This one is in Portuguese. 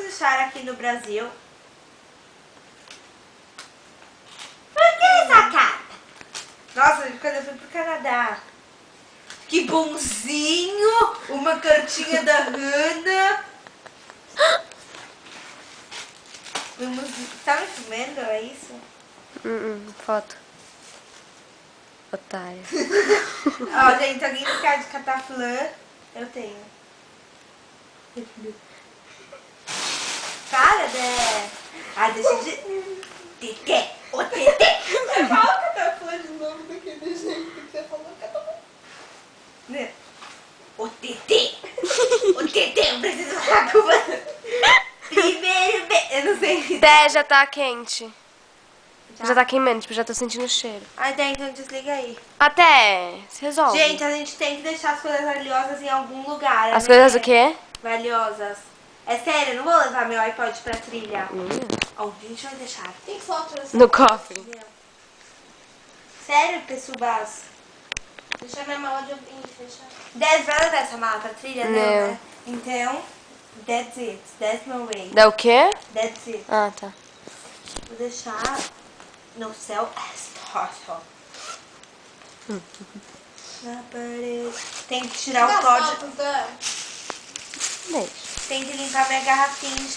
deixar aqui no Brasil. Por que essa carta? Nossa, quando eu fui pro Canadá. Que bonzinho! Uma cartinha da Hannah. Tá me filmando, é isso? Foto. Otária. Ó, gente, alguém quer de cataflã? Eu tenho. Para, Dé. Ai, deixa de... Tete, o Tete. Fala cataflã de novo daquele jeito que você falou cataflã. Né? O Tete. O Tete, eu preciso falar com você. Primeiro, eu não sei. Té, já tá quente. Já tá queimando, tipo, já tô sentindo o cheiro. Ai, Dé, então desliga aí. Até, se resolve. Gente, a gente tem que deixar as coisas valiosas em algum lugar. As né? coisas o quê? Valiosas. É sério, eu não vou levar meu iPod pra trilha. Onde a gente vai deixar? Tem foto nessa No cofre. Sério, pessoas? Deixa minha mala de ouvinte, deixa. 10 vai levar essa mala pra trilha? Não, Não. né? Então, that's it. That's my way. Dá o quê? That's it. Ah, tá. Vou deixar no céu. Na parede. Tem que tirar o pó de... Beijo. Tem que limpar minha garrafinha.